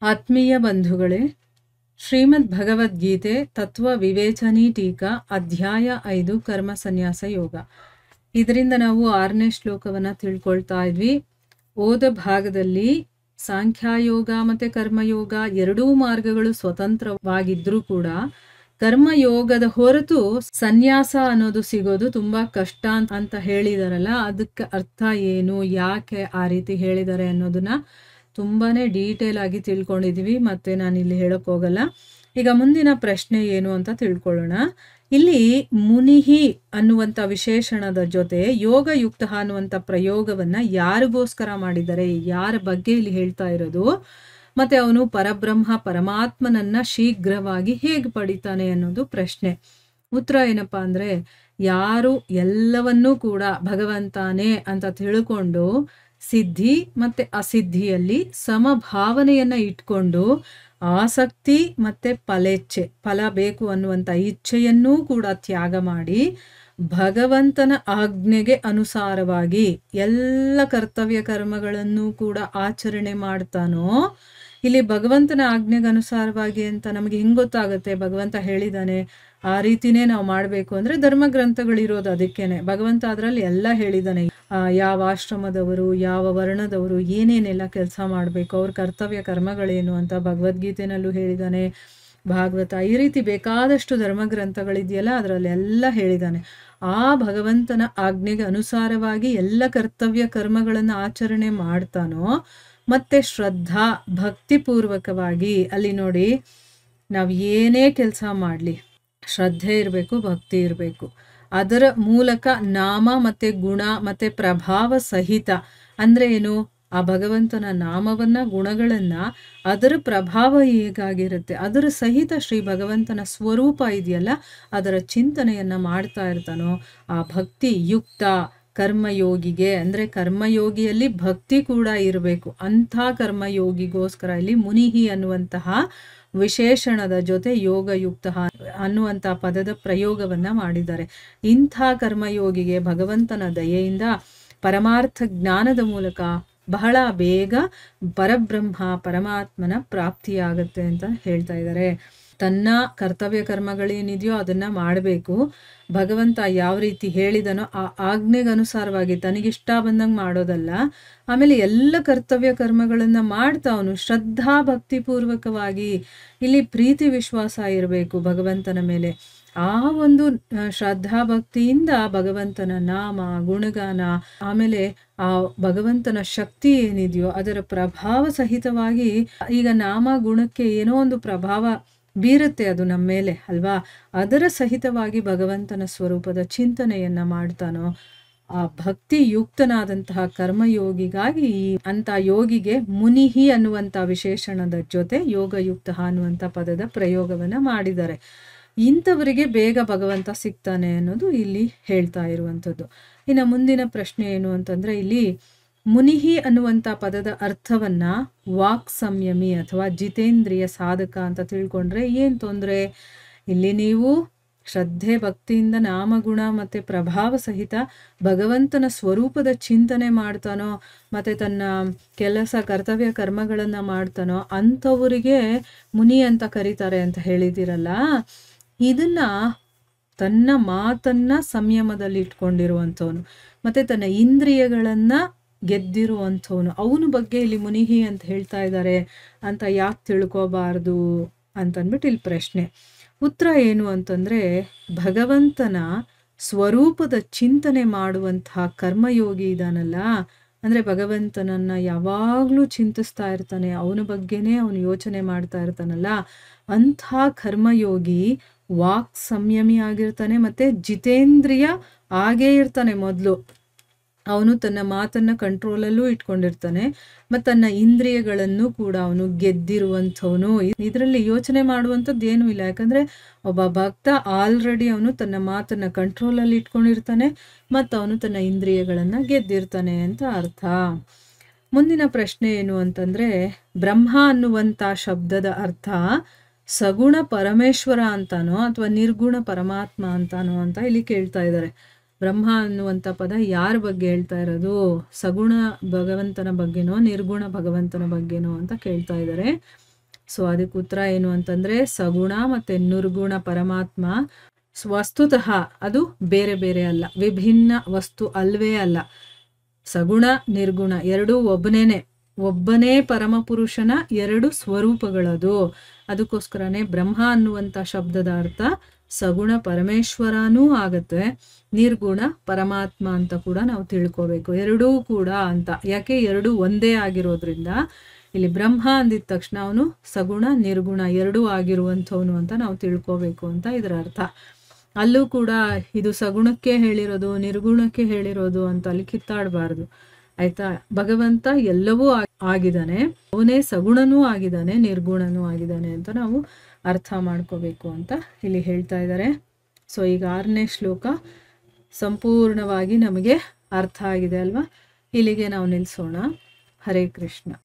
ಆತ್ಮೀಯ ಬಂಧುಗಳೇ, ಶ್ರೀಮದ್ ಭಗವದ್ಗೀತೆ ತತ್ವ ವಿವೇಚನಿ ಟೀಕಾ ಅಧ್ಯಾಯ 5 ಕರ್ಮ ಸನ್ಯಾಸ ಯೋಗ. ಇದರಿಂದ ನಾವು 6ನೇ ಶ್ಲೋಕವನ್ನು ತಿಳ್ಕೊಳ್ತಾ ಇದ್ವಿ. ಓದ ಭಾಗದಲ್ಲಿ ಸಾಂಖ್ಯಯೋಗ ಮತ್ತು ಕರ್ಮಯೋಗ ಎರಡೂ ಮಾರ್ಗಗಳು ಸ್ವತಂತ್ರವಾಗಿದ್ರೂ ಕೂಡ ಕರ್ಮಯೋಗದ ಹೊರತು ಸನ್ಯಾಸ ಅನ್ನೋದು ಸಿಗೋದು ತುಂಬಾ ಕಷ್ಟ ಅಂತ ಹೇಳಿದಾರಲ್ಲ, ಅದಕ್ಕೆ ಅರ್ಥ ಏನು, ಯಾಕೆ ಆ ರೀತಿ ಹೇಳಿದ್ದಾರೆ ಅನ್ನೋದನ್ನ ತುಂಬಾನೇ ಡೀಟೇಲ್ ಆಗಿ ತಿಳ್ಕೊಂಡಿದೀವಿ. ಮತ್ತೆ ನಾನಿಲ್ಲಿ ಹೇಳಕ್ ಹೋಗಲ್ಲ. ಈಗ ಮುಂದಿನ ಪ್ರಶ್ನೆ ಏನು ಅಂತ ತಿಳ್ಕೊಳ್ಳೋಣ. ಇಲ್ಲಿ ಮುನಿಹಿ ಅನ್ನುವಂಥ ವಿಶೇಷಣದ ಜೊತೆ ಯೋಗಯುಕ್ತ ಅನ್ನುವಂಥ ಪ್ರಯೋಗವನ್ನ ಯಾರಿಗೋಸ್ಕರ ಮಾಡಿದ್ದಾರೆ, ಯಾರ ಬಗ್ಗೆ ಇಲ್ಲಿ ಹೇಳ್ತಾ ಇರೋದು, ಮತ್ತೆ ಅವನು ಪರಬ್ರಹ್ಮ ಪರಮಾತ್ಮನನ್ನ ಶೀಘ್ರವಾಗಿ ಹೇಗೆ ಪಡಿತಾನೆ ಅನ್ನೋದು ಪ್ರಶ್ನೆ. ಉತ್ತರ ಏನಪ್ಪಾ ಅಂದ್ರೆ, ಯಾರು ಎಲ್ಲವನ್ನೂ ಕೂಡ ಭಗವಂತಾನೇ ಅಂತ ತಿಳ್ಕೊಂಡು ಸಿದ್ಧಿ ಮತ್ತೆ ಅಸಿದ್ಧಿಯಲ್ಲಿ ಸಮಭಾವನೆಯನ್ನ ಇಟ್ಕೊಂಡು ಆಸಕ್ತಿ ಮತ್ತೆ ಫಲೇಚ್ಛೆ, ಫಲ ಬೇಕು ಅನ್ನುವಂಥ ಇಚ್ಛೆಯನ್ನೂ ಕೂಡ ತ್ಯಾಗ ಮಾಡಿ ಭಗವಂತನ ಆಜ್ಞೆಗೆ ಅನುಸಾರವಾಗಿ ಎಲ್ಲ ಕರ್ತವ್ಯ ಕರ್ಮಗಳನ್ನು ಕೂಡ ಆಚರಣೆ ಮಾಡ್ತಾನೋ. ಇಲ್ಲಿ ಭಗವಂತನ ಆಜ್ಞೆಗೆ ಅನುಸಾರವಾಗಿ ಅಂತ ನಮಗೆ ಹೆಂಗ್ ಗೊತ್ತಾಗುತ್ತೆ? ಭಗವಂತ ಹೇಳಿದಾನೆ ಆ ರೀತಿನೇ ನಾವು ಮಾಡಬೇಕು ಅಂದ್ರೆ ಧರ್ಮ ಗ್ರಂಥಗಳಿರೋದು ಅದಕ್ಕೇನೆ. ಭಗವಂತ ಅದರಲ್ಲಿ ಎಲ್ಲ ಹೇಳಿದಾನೆ. ಯಾವ ಆಶ್ರಮದವರು, ಯಾವ ವರ್ಣದವರು ಏನೇನೆಲ್ಲ ಕೆಲಸ ಮಾಡಬೇಕು, ಅವ್ರ ಕರ್ತವ್ಯ ಕರ್ಮಗಳೇನು ಅಂತ ಭಗವದ್ಗೀತೆನಲ್ಲೂ ಹೇಳಿದಾನೆ. ಭಾಗವತ, ಈ ರೀತಿ ಬೇಕಾದಷ್ಟು ಧರ್ಮ ಗ್ರಂಥಗಳಿದೆಯಲ್ಲ, ಅದರಲ್ಲೆಲ್ಲ ಹೇಳಿದಾನೆ. ಆ ಭಗವಂತನ ಆಜ್ಞೆಗೆ ಅನುಸಾರವಾಗಿ ಎಲ್ಲ ಕರ್ತವ್ಯ ಕರ್ಮಗಳನ್ನು ಆಚರಣೆ ಮಾಡ್ತಾನೋ. ಮತ್ತೆ ಶ್ರದ್ಧಾ ಭಕ್ತಿಪೂರ್ವಕವಾಗಿ, ಅಲ್ಲಿ ನೋಡಿ, ನಾವು ಏನೇ ಕೆಲಸ ಮಾಡಲಿ ಶ್ರದ್ಧೆ ಇರಬೇಕು, ಭಕ್ತಿ ಇರಬೇಕು. ಅದರ ಮೂಲಕ ನಾಮ ಮತ್ತೆ ಗುಣ ಮತ್ತೆ ಪ್ರಭಾವ ಸಹಿತ, ಅಂದ್ರೆ ಏನು, ಆ ಭಗವಂತನ ನಾಮವನ್ನ ಗುಣಗಳನ್ನ ಅದರ ಪ್ರಭಾವ ಹೇಗಾಗಿರುತ್ತೆ ಅದರ ಸಹಿತ ಶ್ರೀ ಭಗವಂತನ ಸ್ವರೂಪ ಇದೆಯಲ್ಲ ಅದರ ಚಿಂತನೆಯನ್ನ ಮಾಡ್ತಾ ಇರ್ತಾನೋ. ಆ ಭಕ್ತಿ ಯುಕ್ತ ಕರ್ಮಯೋಗಿಗೆ, ಅಂದ್ರೆ ಕರ್ಮಯೋಗಿಯಲ್ಲಿ ಭಕ್ತಿ ಕೂಡ ಇರಬೇಕು. ಅಂಥ ಕರ್ಮಯೋಗಿಗೋಸ್ಕರ ಇಲ್ಲಿ ಮುನಿಹಿ ಅನ್ನುವಂತಹ ವಿಶೇಷಣದ ಜೊತೆ ಯೋಗಯುಕ್ತ ಅನ್ನುವಂಥ ಪದದ ಪ್ರಯೋಗವನ್ನ ಮಾಡಿದ್ದಾರೆ. ಇಂಥ ಕರ್ಮಯೋಗಿಗೆ ಭಗವಂತನ ದಯೆಯಿಂದ ಪರಮಾರ್ಥ ಜ್ಞಾನದ ಮೂಲಕ ಬಹಳ ಬೇಗ ಪರಬ್ರಹ್ಮ ಪರಮಾತ್ಮನ ಪ್ರಾಪ್ತಿಯಾಗತ್ತೆ ಅಂತ ಹೇಳ್ತಾ ಇದ್ದಾರೆ. ತನ್ನ ಕರ್ತವ್ಯ ಕರ್ಮಗಳೇನಿದೆಯೋ ಅದನ್ನ ಮಾಡಬೇಕು. ಭಗವಂತ ಯಾವ ರೀತಿ ಹೇಳಿದನೋ ಆ ಆಜ್ಞೆಗನುಸಾರವಾಗಿ ತನಗಿಷ್ಟ ಬಂದಂಗೆ ಮಾಡೋದಲ್ಲ. ಆಮೇಲೆ ಎಲ್ಲ ಕರ್ತವ್ಯ ಕರ್ಮಗಳನ್ನ ಮಾಡ್ತಾ ಅವನು ಶ್ರದ್ಧಾ ಭಕ್ತಿಪೂರ್ವಕವಾಗಿ, ಇಲ್ಲಿ ಪ್ರೀತಿ ವಿಶ್ವಾಸ ಇರಬೇಕು ಭಗವಂತನ ಮೇಲೆ. ಆ ಒಂದು ಶ್ರದ್ಧಾ ಭಕ್ತಿಯಿಂದ ಭಗವಂತನ ನಾಮ ಗುಣಗಾನ, ಆಮೇಲೆ ಆ ಭಗವಂತನ ಶಕ್ತಿ ಏನಿದೆಯೋ ಅದರ ಪ್ರಭಾವ ಸಹಿತವಾಗಿ, ಈಗ ನಾಮ ಗುಣಕ್ಕೆ ಏನೋ ಒಂದು ಪ್ರಭಾವ ಬೀರುತ್ತೆ ಅದು ನಮ್ಮ ಮೇಲೆ ಅಲ್ವಾ, ಅದರ ಸಹಿತವಾಗಿ ಭಗವಂತನ ಸ್ವರೂಪದ ಚಿಂತನೆಯನ್ನ ಮಾಡ್ತಾನೋ. ಆ ಭಕ್ತಿ ಯುಕ್ತನಾದಂತಹ ಕರ್ಮಯೋಗಿಗಾಗಿ ಅಂತ ಯೋಗಿಗೆ ಮುನಿಹಿ ಅನ್ನುವಂಥ ವಿಶೇಷಣದ ಜೊತೆ ಯೋಗಯುಕ್ತ ಅನ್ನುವಂಥ ಪದದ ಪ್ರಯೋಗವನ್ನ ಮಾಡಿದ್ದಾರೆ. ಇಂಥವರಿಗೆ ಬೇಗ ಭಗವಂತ ಸಿಗ್ತಾನೆ ಅನ್ನೋದು ಇಲ್ಲಿ ಹೇಳ್ತಾ ಇರುವಂಥದ್ದು. ಇನ್ನು ಮುಂದಿನ ಪ್ರಶ್ನೆ ಏನು ಅಂತಂದ್ರೆ, ಇಲ್ಲಿ ಮುನಿಹಿ ಅನ್ನುವಂಥ ಪದದ ಅರ್ಥವನ್ನ ವಾಕ್ ಸಂಯಮಿ ಅಥವಾ ಜಿತೇಂದ್ರಿಯ ಸಾಧಕ ಅಂತ ತಿಳ್ಕೊಂಡ್ರೆ ಏನ್ ತೊಂದರೆ? ಇಲ್ಲಿ ನೀವು ಶ್ರದ್ಧೆ ಭಕ್ತಿಯಿಂದ ನಾಮಗುಣ ಮತ್ತೆ ಪ್ರಭಾವ ಸಹಿತ ಭಗವಂತನ ಸ್ವರೂಪದ ಚಿಂತನೆ ಮಾಡ್ತಾನೋ, ಮತ್ತೆ ತನ್ನ ಕೆಲಸ ಕರ್ತವ್ಯ ಕರ್ಮಗಳನ್ನ ಮಾಡ್ತಾನೋ ಅಂಥವರಿಗೆ ಮುನಿ ಅಂತ ಕರೀತಾರೆ ಅಂತ ಹೇಳಿದಿರಲ್ಲ. ಇದನ್ನ ತನ್ನ ಮಾತನ್ನ ಸಂಯಮದಲ್ಲಿ ಇಟ್ಕೊಂಡಿರುವಂಥವನು ಮತ್ತೆ ತನ್ನ ಇಂದ್ರಿಯಗಳನ್ನ ಗೆದ್ದಿರುವಂಥವನು, ಅವನ ಬಗ್ಗೆ ಇಲ್ಲಿ ಮುನಿಹಿ ಅಂತ ಹೇಳ್ತಾ ಇದ್ದಾರೆ ಅಂತ ಯಾಕೆ ತಿಳ್ಕೋಬಾರ್ದು ಅಂತಂದ್ಬಿಟ್ಟು ಇಲ್ಲಿ ಪ್ರಶ್ನೆ. ಉತ್ತರ ಏನು ಅಂತಂದ್ರೆ, ಭಗವಂತನ ಸ್ವರೂಪದ ಚಿಂತನೆ ಮಾಡುವಂತಹ ಕರ್ಮಯೋಗಿ ಇದಾನಲ್ಲ, ಅಂದ್ರೆ ಭಗವಂತನನ್ನ ಯಾವಾಗ್ಲೂ ಚಿಂತಿಸ್ತಾ ಇರ್ತಾನೆ, ಅವನ ಬಗ್ಗೆನೇ ಅವನು ಯೋಚನೆ ಮಾಡ್ತಾ ಇರ್ತಾನಲ್ಲ, ಅಂಥ ಕರ್ಮಯೋಗಿ ವಾಕ್ ಸಂಯಮಿ ಆಗಿರ್ತಾನೆ ಮತ್ತೆ ಜಿತೇಂದ್ರಿಯ ಆಗೇ ಇರ್ತಾನೆ. ಮೊದಲು ಅವನು ತನ್ನ ಮಾತನ್ನ ಕಂಟ್ರೋಲಲ್ಲೂ ಇಟ್ಕೊಂಡಿರ್ತಾನೆ ಮತ್ತು ತನ್ನ ಇಂದ್ರಿಯಗಳನ್ನು ಕೂಡ ಅವನು ಗೆದ್ದಿರುವಂಥವನು. ಇದರಲ್ಲಿ ಯೋಚನೆ ಮಾಡುವಂಥದ್ದು ಏನೂ ಇಲ್ಲ, ಯಾಕಂದ್ರೆ ಒಬ್ಬ ಭಕ್ತ ಆಲ್ರೆಡಿ ಅವನು ತನ್ನ ಮಾತನ್ನ ಕಂಟ್ರೋಲಲ್ಲಿ ಇಟ್ಕೊಂಡಿರ್ತಾನೆ ಮತ್ತು ಅವನು ತನ್ನ ಇಂದ್ರಿಯಗಳನ್ನ ಗೆದ್ದಿರ್ತಾನೆ ಅಂತ ಅರ್ಥ. ಮುಂದಿನ ಪ್ರಶ್ನೆ ಏನು ಅಂತಂದ್ರೆ, ಬ್ರಹ್ಮ ಅನ್ನುವಂಥ ಶಬ್ದದ ಅರ್ಥ ಸಗುಣ ಪರಮೇಶ್ವರ ಅಂತಾನೋ ಅಥವಾ ನಿರ್ಗುಣ ಪರಮಾತ್ಮ ಅಂತಾನೋ ಅಂತ ಇಲ್ಲಿ ಕೇಳ್ತಾ ಇದ್ದಾರೆ. ಬ್ರಹ್ಮ ಅನ್ನುವಂಥ ಪದ ಯಾರ ಬಗ್ಗೆ ಹೇಳ್ತಾ ಇರೋದು? ಸಗುಣ ಭಗವಂತನ ಬಗ್ಗೆನೋ ನಿರ್ಗುಣ ಭಗವಂತನ ಬಗ್ಗೆನೋ ಅಂತ ಕೇಳ್ತಾ ಇದ್ದಾರೆ. ಸೊ ಅದಕ್ಕೆ ಉತ್ತರ ಏನು ಅಂತಂದರೆ ಸಗುಣ ಮತ್ತು ನಿರ್ಗುಣ ಪರಮಾತ್ಮ ವಸ್ತುತಃ ಅದು ಬೇರೆ ಬೇರೆ ಅಲ್ಲ, ವಿಭಿನ್ನ ವಸ್ತು ಅಲ್ವೇ ಅಲ್ಲ. ಸಗುಣ ನಿರ್ಗುಣ ಎರಡೂ ಒಬ್ಬನೇ ಪರಮಪುರುಷನ ಎರಡು ಸ್ವರೂಪಗಳದು. ಅದಕ್ಕೋಸ್ಕರನೇ ಬ್ರಹ್ಮ ಅನ್ನುವಂಥ ಶಬ್ದದ ಅರ್ಥ ಸಗುಣ ಪರಮೇಶ್ವರನೂ ಆಗತ್ತೆ, ನಿರ್ಗುಣ ಪರಮಾತ್ಮ ಅಂತ ಕೂಡ ನಾವು ತಿಳ್ಕೋಬೇಕು. ಎರಡೂ ಕೂಡ ಅಂತ ಯಾಕೆ, ಎರಡೂ ಒಂದೇ ಆಗಿರೋದ್ರಿಂದ ಇಲ್ಲಿ ಬ್ರಹ್ಮ ಅಂದಿದ ತಕ್ಷಣ ಅವನು ಸಗುಣ ನಿರ್ಗುಣ ಎರಡೂ ಆಗಿರುವಂಥವನು ಅಂತ ನಾವು ತಿಳ್ಕೋಬೇಕು ಅಂತ ಇದರ ಅರ್ಥ. ಅಲ್ಲೂ ಕೂಡ ಇದು ಸಗುಣಕ್ಕೆ ಹೇಳಿರೋದು ನಿರ್ಗುಣಕ್ಕೆ ಹೇಳಿರೋದು ಅಂತ ಅಲ್ಲಿ ಕಿತ್ತಾಡಬಾರ್ದು, ಆಯ್ತಾ. ಭಗವಂತ ಎಲ್ಲವೂ ಆಗಿದ್ದಾನೆ, ಅವನೇ ಸಗುಣನೂ ಆಗಿದ್ದಾನೆ ನಿರ್ಗುಣನೂ ಆಗಿದ್ದಾನೆ ಅಂತ ನಾವು ಅರ್ಥ ಮಾಡ್ಕೋಬೇಕು ಅಂತ ಇಲ್ಲಿ ಹೇಳ್ತಾ ಇದ್ದಾರೆ. ಸೊ ಈಗ 6ನೇ ಶ್ಲೋಕ ಸಂಪೂರ್ಣವಾಗಿ ನಮಗೆ ಅರ್ಥ ಆಗಿದೆ ಅಲ್ವಾ. ಇಲ್ಲಿಗೆ ನಾವು ನಿಲ್ಲಿಸೋಣ. ಹರೇ ಕೃಷ್ಣ.